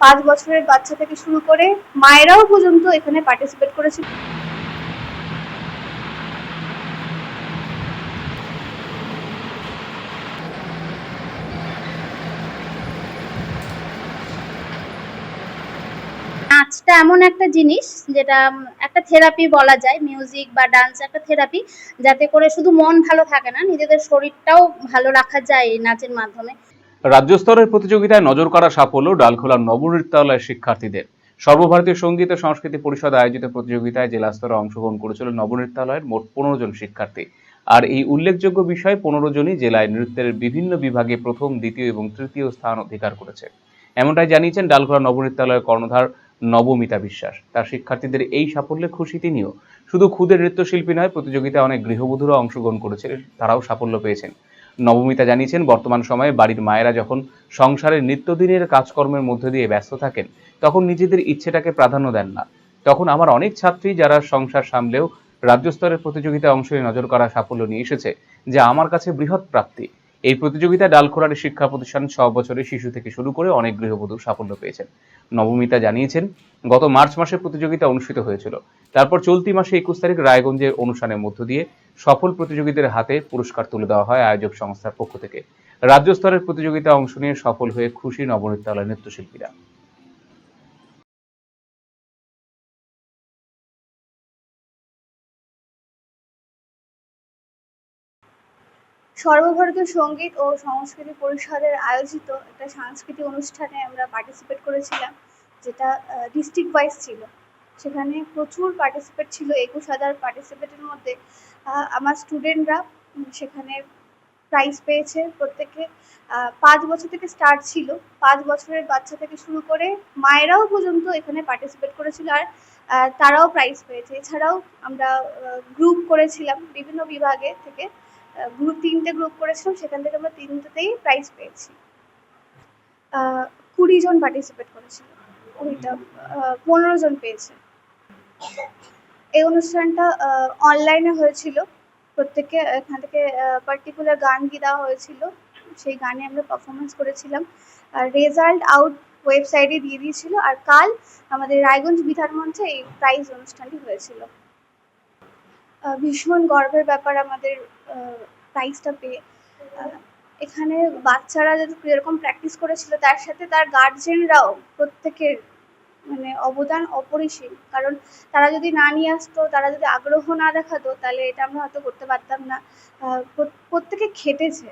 5 বছরের বাচ্চা থেকে শুরু করে মায়েরাও পর্যন্ত এখানে পার্টিসিপেট করেছিল। নাচটা এমন একটা জিনিস যেটা একটা থেরাপি বলা যায়, মিউজিক বা ডান্স একটা থেরাপি, যাতে করে শুধু মন ভালো থাকে না, নিজেদের শরীরটাও ভালো রাখা যায় এই নাচের মাধ্যমে। রাজ্য স্তরের প্রতিযোগিতায় নজর কাড়া সাফল্য ডালখোলার নবনৃত্যালয়ের শিক্ষার্থীদের। সর্বভারতীয় সঙ্গীত ও সংস্কৃতি পরিষদ আয়োজিত প্রতিযোগিতায় জেলা স্তরে অংশগ্রহণ করেছিল নবনৃত্যালয়ের মোট 15 জন শিক্ষার্থী। আর এই উল্লেখযোগ্য বিষয় 15 জনই জেলায় নৃত্যের বিভিন্ন বিভাগে প্রথম, দ্বিতীয় এবং তৃতীয় স্থান অধিকার করেছে। এমনটাই জানিয়েছেন ডালখোলা নবনৃত্যালয়ের কর্ণধার নবমিতা বিশ্বাস। তার শিক্ষার্থীদের এই সাফল্যে খুশি তিনিও। শুধু খুদে নৃত্যশিল্পী নয়, প্রতিযোগিতায় অনেক গৃহবধূরা অংশগ্রহণ করেছিলেন, তারাও সাফল্য পেয়েছেন। নবমিতা জানিয়েছেন, বর্তমান সময়ে বাড়ির মায়েরা যখন সংসারের নিত্যদিনের কাজকর্মের মধ্যে দিয়ে ব্যস্ত থাকেন, তখন নিজেদের ইচ্ছেটাকে প্রাধান্য দেন না। তখন আমার অনেক ছাত্রী যারা সংসার সামলেও রাজ্য স্তরের প্রতিযোগিতায় অংশ নিয়ে নজর কাড়া সাফল্য নিয়ে এসেছে, যা আমার কাছে বৃহৎ প্রাপ্তি। এই প্রতিযোগিতায় ডালখোলার শিক্ষা প্রতিষ্ঠান 6 বছরের শিশু থেকে শুরু করে অনেক গৃহবধূ সাফল্য পেয়েছেন। নবমিতা জানিয়েছেন, গত মার্চ মাসে প্রতিযোগিতা অনুষ্ঠিত হয়েছিল। তারপর চলতি মাসে 21 তারিখ রায়গঞ্জে অনুষ্ঠানের মধ্য দিয়ে সফল প্রতিযোগীদের হাতে পুরস্কার তুলে দেওয়া হয় আয়োজক সংস্থার পক্ষ থেকে। রাজ্য স্তরের প্রতিযোগিতায় অংশ নিয়ে সফল হয়ে খুশি নবনৃত্যালয়ের নৃত্যশিল্পীরা। সর্বভারতীয় সঙ্গীত ও সংস্কৃতি পরিষদের আয়োজিত একটা সাংস্কৃতিক অনুষ্ঠানে আমরা পার্টিসিপেট করেছিলাম, যেটা ডিস্ট্রিক্ট ওয়াইজ ছিল। সেখানে প্রচুর পার্টিসিপেট ছিল, 21,000 পার্টিসিপেটের মধ্যে আমার স্টুডেন্টরা সেখানে প্রাইজ পেয়েছে। প্রত্যেকে 5 বছর থেকে স্টার্ট ছিল, 5 বছরের বাচ্চা থেকে শুরু করে মায়েরাও পর্যন্ত এখানে পার্টিসিপেট করেছিল, আর তারাও প্রাইজ পেয়েছে। এছাড়াও আমরা গ্রুপ করেছিলাম বিভিন্ন বিভাগে থেকে, গ্রুপ 3টে গ্রুপ করেছিলাম, সেখান থেকে আমরা 3টেতেই প্রাইজ পেয়েছি। 20 জন পার্টিসিপেট করেছিল, ওইটা 15 জন পেয়েছে। এই অনুষ্ঠানটা অনলাইনে হয়েছিল, প্রত্যেককে এখান থেকে পার্টিকুলার গান দিয়ে দেওয়া হয়েছিল, সেই গানে আমরা পারফরমেন্স করেছিলাম। আর রেজাল্ট আউট ওয়েবসাইটে দিয়ে দিয়েছিল। আর কাল আমাদের রায়গঞ্জ বিধান মঞ্চে এই প্রাইজ অনুষ্ঠানটি হয়েছিল। ভীষণ গর্বের ব্যাপার আমাদের প্রাইজটা পেয়ে। এখানে বাচ্চারা যেরকম প্র্যাকটিস করেছিল, তার সাথে তার গার্জেনরাও প্রত্যেকের মানে অবদান অপরিসীম। কারণ তারা যদি না নিয়ে আসতো, তারা যদি আগ্রহ না দেখাতো, তাহলে এটা আমরা হয়তো করতে পারতাম না। প্রত্যেকে খেটেছে,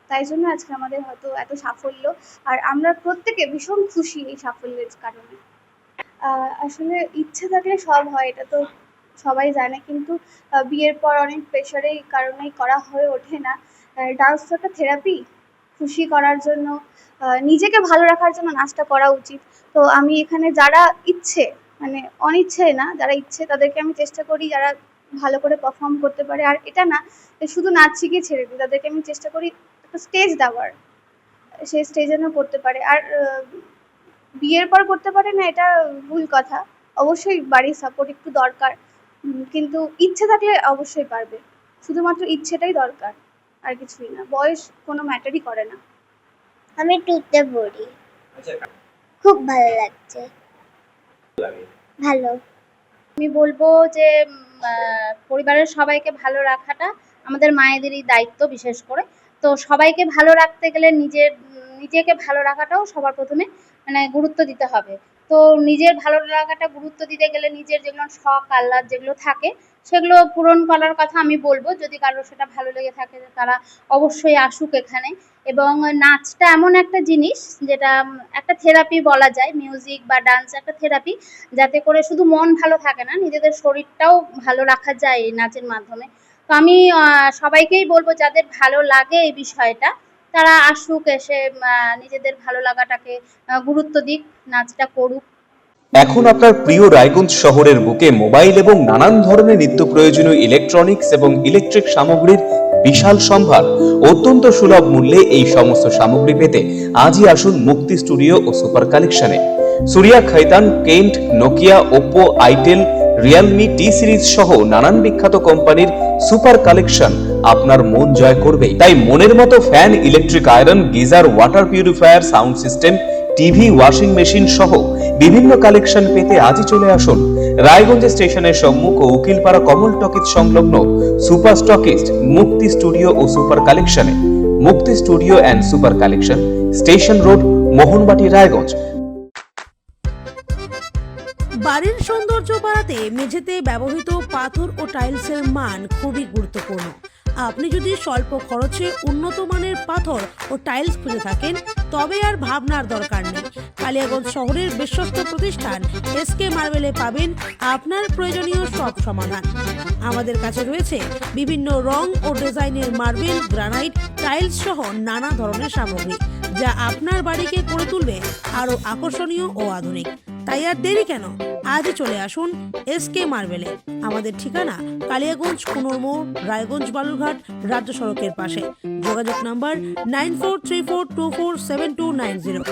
তাই জন্য আজকে আমাদের হয়তো এত সাফল্য। আর আমরা প্রত্যেকে ভীষণ খুশি এই সাফল্যের কারণে। আসলে ইচ্ছে থাকলে সব হয়, এটা তো সবাই জানে, কিন্তু বিয়ের পর অনেক প্রেশারের কারণেই করা হয়ে ওঠে না। ডান্স তো একটা থেরাপি, খুশি করার জন্য, নিজেকে ভালো রাখার জন্য নাচটা করা উচিত। তো আমি এখানে যারা ইচ্ছে, মানে অনিচ্ছে না, যারা ইচ্ছে তাদেরকে আমি চেষ্টা করি যারা ভালো করে পারফর্ম করতে পারে। আর এটা না শুধু নাচ শিখিয়ে ছেড়ে দিই, তাদেরকে আমি চেষ্টা করি একটা স্টেজ দেওয়ার, সেই স্টেজ যেন করতে পারে। আর বিয়ের পর করতে পারে না এটা ভুল কথা, অবশ্যই বাড়ির সাপোর্ট একটু দরকার, কিন্তু ইচ্ছে থাকলে অবশ্যই পারবে। শুধুমাত্র ইচ্ছেটাই দরকার, আর কিছুই না। বয়স কোনো ম্যাটারই করে না। আমি 2তে পড়ি। খুব ভালো লাগছে। ভালো। আমি বলবো যে পরিবারের সবাইকে ভালো রাখাটা আমাদের মায়েদেরই দায়িত্ব বিশেষ করে। তো সবাইকে ভালো রাখতে গেলে নিজেকে ভালো রাখাটাও সবার প্রথমে মানে গুরুত্ব দিতে হবে। তো নিজের ভালো লাগাটা গুরুত্ব দিতে গেলে নিজের যেগুলো শখ আহ্লাদ যেগুলো থাকে সেগুলো পূরণ করার কথা আমি বলবো। যদি কারোর সেটা ভালো লেগে থাকে তারা অবশ্যই আসুক এখানে। এবং নাচটা এমন একটা জিনিস যেটা একটা থেরাপি বলা যায়, মিউজিক বা ডান্স একটা থেরাপি, যাতে করে শুধু মন ভালো থাকে না, নিজেদের শরীরটাও ভালো রাখা যায় এই নাচের মাধ্যমে। তো আমি সবাইকেই বলবো যাদের ভালো লাগে এই বিষয়টা তারা আসুক, এসে নিজেদের ভালো লাগাটাকে গুরুত্ব দিক, নাচটা করুক। এখন আপনার প্রিয় রায়গঞ্জ শহরের বুকে মোবাইল এবং নানান ধরনের নিত্য প্রয়োজনীয় ইলেকট্রনিক্স এবং ইলেকট্রিক সামগ্রীর বিশাল সম্ভার অত্যন্ত সুলভ মূল্যে এই সমস্ত সামগ্রী পেতে আজই আসুন মুক্তি স্টুডিও ও সুপার কালেকশনে। Surya, Khaitan, Kent, Nokia, Oppo, itel, Realme, T Series সহ নানান বিখ্যাত কোম্পানির সুপার কালেকশন আপনার মন জয় করবে। তাই মনের মতো fan, electric iron, geyser, water purifier, sound system, TV, washing machine সহ বিভিন্ন কালেকশন পেতে আজই চলে আসুন রায়গঞ্জ স্টেশনের সম্মুখ ও উকিলপাড়া কমল টকিজ সংলগ্ন সুপার স্টকিস্ট মুক্তি স্টুডিও ও সুপার কালেকশনে। মুক্তি studio and super collection, station road, Mohanbati, Raiganj. বাড়ির সৌন্দর্য বাড়াতে মেঝেতে ব্যবহৃত পাথর ও টাইলসের মান খুবই গুরুত্বপূর্ণ। আপনি যদি স্বল্প খরচে উন্নত মানের পাথর ও টাইলস খুঁজে থাকেন তবে আর ভাবনার দরকার নেই। কালিয়াগঞ্জ শহরের বিশ্বস্ত প্রতিষ্ঠান এসকে মার্বেলে পাবেন আপনার প্রয়োজনীয় সব সমাধান। আমাদের কাছে রয়েছে বিভিন্ন রং ও ডিজাইনের মার্বেল, গ্রানাইট, টাইলস সহ নানা ধরনের সামগ্রী, যা আপনার বাড়িকে করে তুলবে আরও আকর্ষণীয় ও আধুনিক। তাই আর দেরি কেন, আজই চলে আসুন এসকে মার্বেলে। আমাদের ঠিকানা কালিয়াগঞ্জ কুনোর মোড়, রায়গঞ্জ বালুরঘাট রাজ্য সড়কের পাশে। যোগাযোগ নাম্বার 9434247290।